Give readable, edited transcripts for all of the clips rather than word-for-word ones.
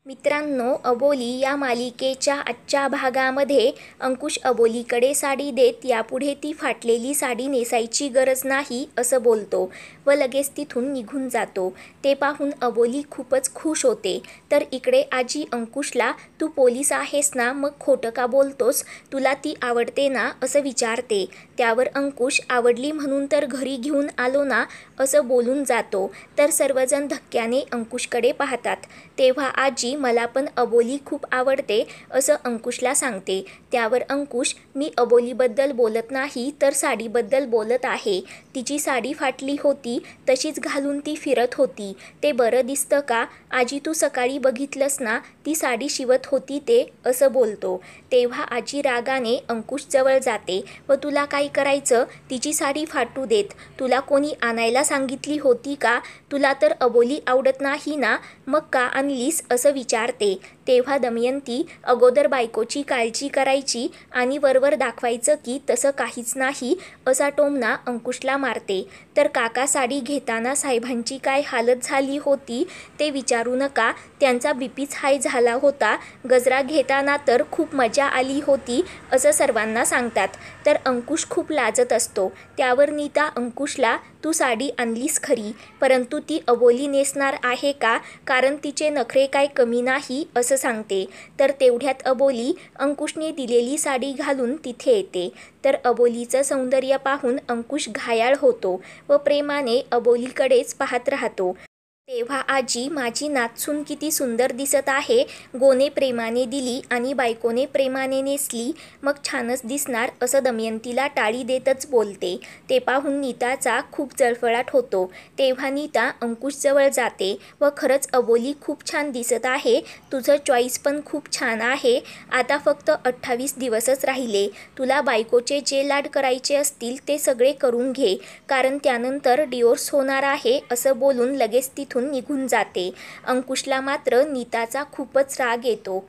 मित्रांनो, अबोली या मालिकेच्या आजच्या भागामध्ये अंकुश अबोलीकडे साडी देत यापुढे ती फाटलेली साडी नेसायची गरज नाही असं बोलतो व लगेच तिथून निघून जातो। ते पाहून अबोली खूपच खुश होते। तर इकडे आजी अंकुशला तू पोलीस आहेस ना, मग खोटं का बोलतोस, तुला ती आवडते ना असं विचारते। त्यावर अंकुश आवडली म्हणून तर घरी घेऊन आलो ना असं बोलून जातो। तर सर्वजण धक्क्याने अंकुशकडे पाहतात। तेव्हा आजी मला पण अबोली खूप आवडते असं अंकुशला सांगते। त्यावर अंकुश मी अबोलीबद्दल बोलत नाही तर साडीबद्दल बोलत आहे। तिची साडी फाटली होती, तशीच घालून ती फिरत होती, ते बरं दिसतं का आजी, तू सकाळी बघितलंस ना ती साडी शिवत होती ते असं बोलतो। तेव्हा आजी रागाने अंकुश जवळ जाते व तुला काय करायचं, तिची साडी फाटू देत, तुला कोणी आणायला सांगितली होती का, तुला तर अबोली आवडत नाही ना, मग का आणलीस असं विचारते। तेव्हा दमयंती अगोदर बायकोची काळजी करायची आणि वरवर दाखवायचं की तसं काहीच नाही असा टोमणा अंकुशला मारते। तर काका साडी घेताना साहेबांची काय हालत झाली होती ते विचारू नका, त्यांचा बीपीच हाय झाला होता, गजरा घेताना तर खूप मजा आली होती असं सर्वांना सांगतात। तर अंकुश खूप लाजत असतो। त्यावर नीता अंकुशला तू साडी आणलीस खरी, परंतु ती अबोली नेसणार आहे का, कारण तिचे नखरे काय कमी नाही असं सांगते। तर तेवढ्यात अबोली अंकुशने दिलेली साडी घालून तिथे येते। तर अबोलीचं सौंदर्य पाहून अंकुश घायाळ होतो व प्रेमाने अबोलीकडेच पाहत राहतो। तेव्हा आजी माझी नातसून किती सुंदर दिसत आहे, गोने प्रेमाने दिली आणि बायकोने प्रेमाने नेसली, मग छानच दिसणार असं दमयंतीला टाळी देतच बोलते। ते पाहून नीताचा खूप जळफळाट होतो। तेव्हा नीता अंकुश जवळ जाते व खरंच अबोली खूप छान दिसत आहे, तुझं चॉईस पण खूप छान आहे, आता फक्त 28 दिवसच राहिले, तुला बायकोचे जे लाड करायचे असतील ते सगळे करून घे, कारण त्यानंतर डिवोर्स होणार आहे असं बोलून लगेच तिथून निघून जाते। अंकुशला मात्र नीताचा खूपच राग येतो।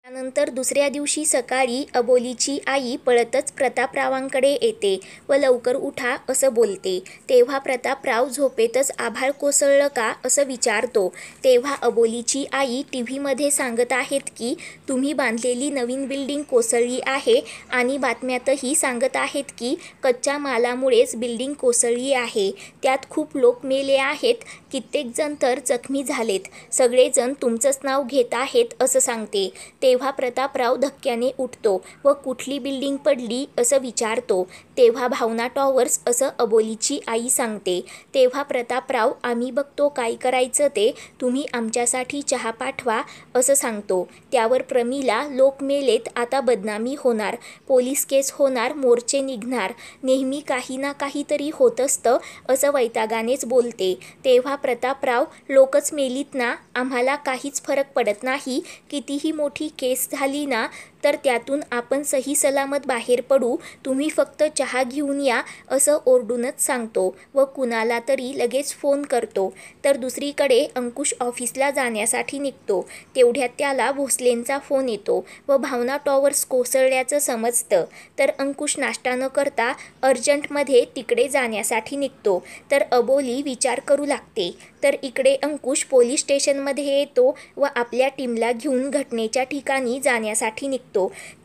त्यानंतर दुसऱ्या दिवशी सकाळी अबोलीची आई पळतच प्रतापरावांकडे येते व लवकर उठा असं बोलते। तेव्हा प्रतापराव झोपेतच आभाळ कोसळलं का असं विचारतो। तेव्हा अबोलीची आई टीव्हीमध्ये सांगत आहेत की तुम्ही बांधलेली नवीन बिल्डिंग कोसळली आहे आणि बातम्यातही सांगत आहेत की कच्च्या मालामुळेच बिल्डिंग कोसळली आहे, त्यात खूप लोक मेले आहेत, कित्येक जण तर जखमी झालेत, सगळेजण तुमचंच नाव घेत आहेत असं सांगते। तेव्हा प्रतापराव धक्क्याने उठतो व कुठली बिल्डिंग पडली असं विचारतो। तेव्हा भावना टॉवर्स असं अबोलीची आई सांगते। तेव्हा प्रतापराव आम्ही बघतो काय करायचं ते, तुम्ही आमच्यासाठी चहा पाठवा असं सांगतो। त्यावर प्रमिला लोक मेलेत, आता बदनामी होणार, पोलीस केस होणार, मोर्चे निघणार, नेहमी काही ना काहीतरी होत असतं असं वैतागानेच बोलते। तेव्हा प्रतापराव लोकच मेलीत ना, आम्हाला काहीच फरक पडत नाही, कितीही मोठी केस झाली ना तर त्यातून आपण सही सलामत बाहेर पडू, तुम्ही फक्त चहा घेऊन या असं ओरडूनच सांगतो व कुणाला तरी लगेच फोन करतो। तर दुसरीकडे अंकुश ऑफिसला जाण्यासाठी निघतो। तेवढ्यात त्याला भोसलेंचा फोन येतो व भावना टॉवर्स कोसळल्याचं समजतं। तर अंकुश नाश्ता न करता अर्जंटमध्ये तिकडे जाण्यासाठी निघतो। तर अबोली विचार करू लागते। तर इकडे अंकुश पोलीस स्टेशनमध्ये येतो व आपल्या टीमला घेऊन घटनेच्या ठिकाणी जाण्यासाठी निघतो।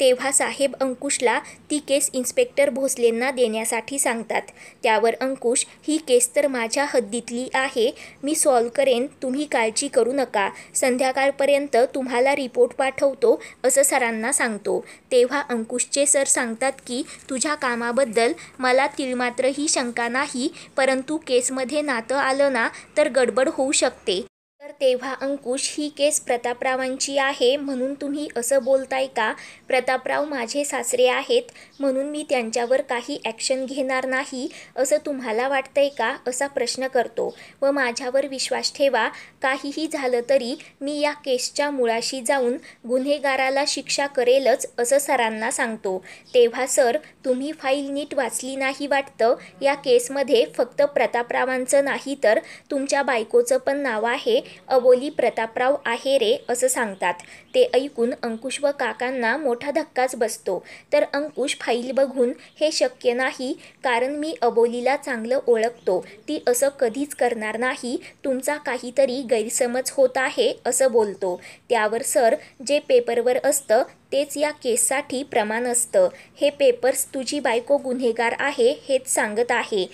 तेव्हा साहेब अंकुशला ती केस इन्स्पेक्टर भोसलेंना देण्यासाठी सांगतात। त्यावर अंकुश ही केस तर माझ्या हद्दीतली आहे, मी सॉल्व करेन, तुम्ही काळजी करू नका, संध्याकाळपर्यंत तुम्हाला रिपोर्ट पाठवतो असं सरांना सांगतो। तेव्हा अंकुशचे सर सांगतात की तुझ्या कामाबद्दल मला तिळमात्रही शंका नाही, परंतु केसमध्ये नातं आलं ना तर गडबड होऊ शकते। तर तेव्हा अंकुश ही केस प्रतापरावांची आहे म्हणून तुम्ही असं बोलताय का, प्रतापराव माझे सासरे आहेत म्हणून मी त्यांच्यावर काही ॲक्शन घेणार नाही असं तुम्हाला वाटतंय का असा प्रश्न करतो व माझ्यावर विश्वास ठेवा, काहीही झालं तरी मी या केसच्या मुळाशी जाऊन गुन्हेगाराला शिक्षा करेलच असं सरांना सांगतो। तेव्हा सर तुम्ही फाईल नीट वाचली नाही वाटतं, या केसमध्ये फक्त प्रतापरावांचं नाही तर तुमच्या बायकोचं पण नाव आहे, अबोली प्रतापराव आहे रे असं सांगतात. ते ऐकून अंकुश व काकांना मोठा धक्काच बसतो. तर अंकुश फाईल बघून हे शक्य नाही, कारण मी अबोलीला चांगलं ओळखतो, ती असं कधीच करणार नाही, तुमचा काहीतरी गैरसमज होत आहे असं बोलतो. त्यावर सर, जे पेपरवर असतं तेच या केससाठी प्रमाण असतं. हे पेपर्स तुझी बायको गुन्हेगार आहे हेच सांगत आहे.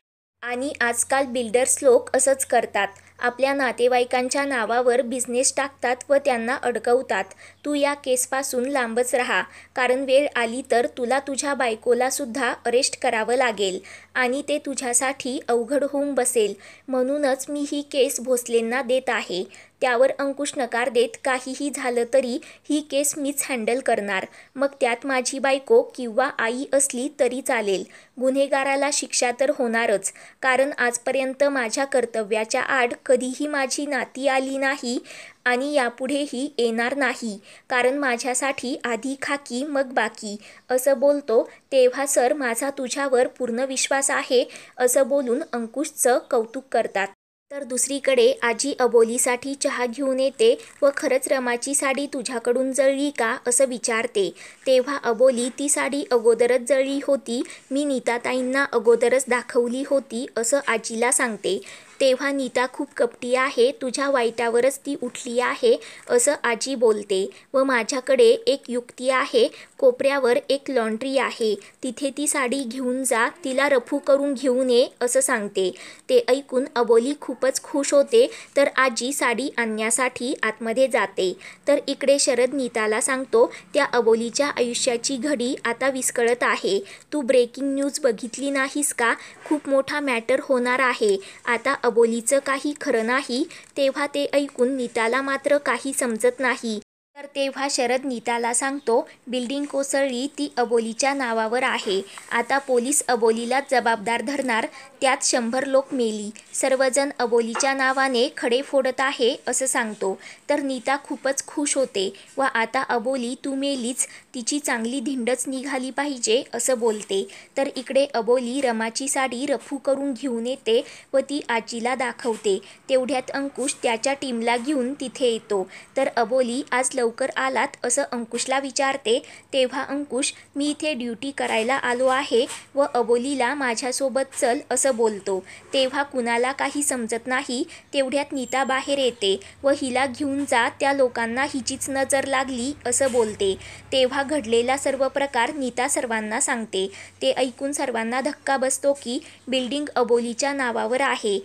आणि आजकाल बिल्डर्स लोक असंच करतात. आपल्या नातेवाईकांच्या नावावर बिझनेस टाकतात व त्यांना अडकवतात. तू या केसपासून लांबच राहा, कारण वेळ आली तर तुला तुझ्या बायकोला सुद्धा अरेस्ट करावं लागेल आणि ते तुझ्यासाठी अवघड होऊन बसेल. म्हणूनच मी ही केस भोसलेंना देत आहे. त्यावर अंकुश नकार देत, काहीही झालं तरी ही केस मीच हँडल करणार. मग त्यात माझी बायको किंवा आई असली तरी चालेल. गुन्हेगाराला शिक्षा तर होणारच, कारण आजपर्यंत माझ्या कर्तव्याच्या आड कधीही माझी नाती आली नाही आणि यापुढेही येणार नाही, कारण माझ्यासाठी आधी खाकी मग बाकी असं बोलतो. तेव्हा सर, माझा तुझ्यावर पूर्ण विश्वास आहे असं बोलून अंकुशचं कौतुक करतात. तर दुसरीकडे आजी अबोलीसाठी चहा घेऊन येते व खरंच रमाची साडी तुझ्याकडून जळली का असं विचारते. तेव्हा अबोली, ती साडी अगोदरच जळली होती, मी नीताताईंना अगोदरच दाखवली होती असं आजीला सांगते. तेव्हा नीता खूप कपटी आहे, तुझ्या वाईटावरच ती उठली आहे असं आजी बोलते. व माझ्याकडे एक युक्ती आहे, कोपऱ्यावर एक लॉन्ड्री आहे, तिथे ती साडी घेऊन जा, तिला रफू करून घेऊन ये असं सांगते. ते ऐकून अबोली खूपच खुश होते. तर आजी साडी आणण्यासाठी आतमध्ये जाते. तर इकडे शरद नीताला सांगतो, त्या अबोलीच्या आयुष्याची घडी आता विस्कळत आहे. तू ब्रेकिंग न्यूज बघितली नाहीस का? खूप मोठा मॅटर होणार आहे. आता अबोलीचं काही खरं नाही. तेव्हा ते ऐकून नीताला मात्र काही समजत नाही. तर तेव्हा शरद नीताला सांगतो, बिल्डिंग कोसळली ती अबोलीच्या नावावर आहे. आता पोलीस अबोलीला जबाबदार धरणार, त्यात 100 लोक मेली. सर्वजण अबोलीच्या नावाने खडे फोडत आहे असं सांगतो. तर नीता खूपच खुश होते व आता अबोली तू मेलीच, तिची चांगली धिंडच निघाली पाहिजे असं बोलते. तर इकडे अबोली रमाची साडी रफू करून घेऊन येते व ती आजीला दाखवते. तेवढ्यात अंकुश त्याच्या टीमला घेऊन तिथे येतो. तर अबोली, आज लवकर आलात असं अंकुशला विचारते. तेव्हा अंकुश, मी इथे ड्युटी करायला आलो आहे व अबोलीला माझ्यासोबत चल असं बोलतो. तेव्हा कुणाला काही समजत नाही. तेवढ्यात नीता बाहेर येते व हिला घेऊन जा, त्या लोकांना हिचीच नजर लागली असं बोलते. तेव्हा घडलेला सर्व प्रकार नीता सर्वांना सांगते. ते ऐकून सर्वांना धक्का बसतो की बिल्डिंग अबोलीच्या नावावर आहे.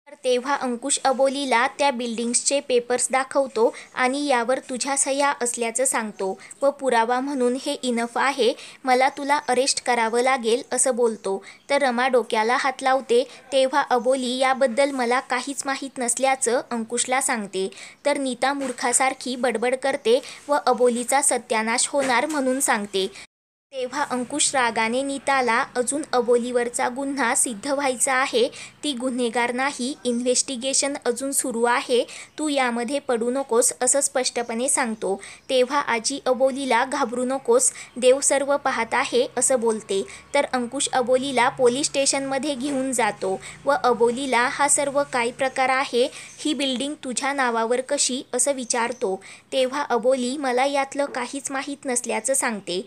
तर तेव्हा अंकुश अबोलीला त्या बिल्डिंग्सचे पेपर्स दाखवतो आणि यावर तुझ्या सह्या असल्याचं सांगतो व पुरावा म्हणून हे इनफ आहे, मला तुला अरेस्ट करावं लागेल असं बोलतो. तर रमा डोक्याला हात लावते. तेव्हा अबोली, याबद्दल मला काहीच माहीत नसल्याचं अंकुशला सांगते. तर नीता मूर्खासारखी बडबड करते व अबोलीचा सत्यानाश होणार म्हणून सांगते. तेव्हा अंकुश रागाने नीताला, अजून अबोलीवरचा गुन्हा सिद्ध व्हायचा आहे, ती गुन्हेगार नाही, इन्व्हेस्टिगेशन अजून सुरू आहे, तू यामध्ये पडू नकोस असं स्पष्टपणे सांगतो. तेव्हा आजी अबोलीला, घाबरू नकोस, देव सर्व पाहत आहे असं बोलते. तर अंकुश अबोलीला पोलीस स्टेशनमध्ये घेऊन जातो व अबोलीला हा सर्व काय प्रकार आहे, ही बिल्डिंग तुझ्या नावावर कशी असं विचारतो. तेव्हा अबोली, मला यातलं काहीच माहीत नसल्याचं सांगते.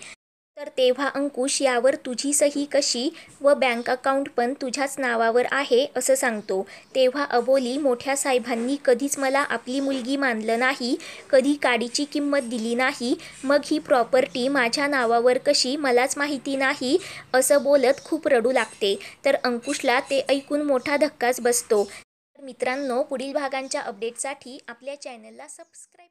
तर तेव्हा अंकुश, यावर तुझी सही कशी व बँक अकाउंट पण तुझ्याच नावावर आहे असं सांगतो. तेव्हा अबोली, मोठ्या साहेबांनी कधीच मला आपली मुलगी मानलं नाही, कधी काडीची किंमत दिली नाही, मग ही प्रॉपर्टी माझ्या नावावर कशी मलाच माहिती नाही असं बोलत खूप रडू लागते. तर अंकुशला ते ऐकून मोठा धक्काच बसतो. तर मित्रांनो, पुढील भागांच्या अपडेटसाठी आपल्या चॅनलला सबस्क्राईब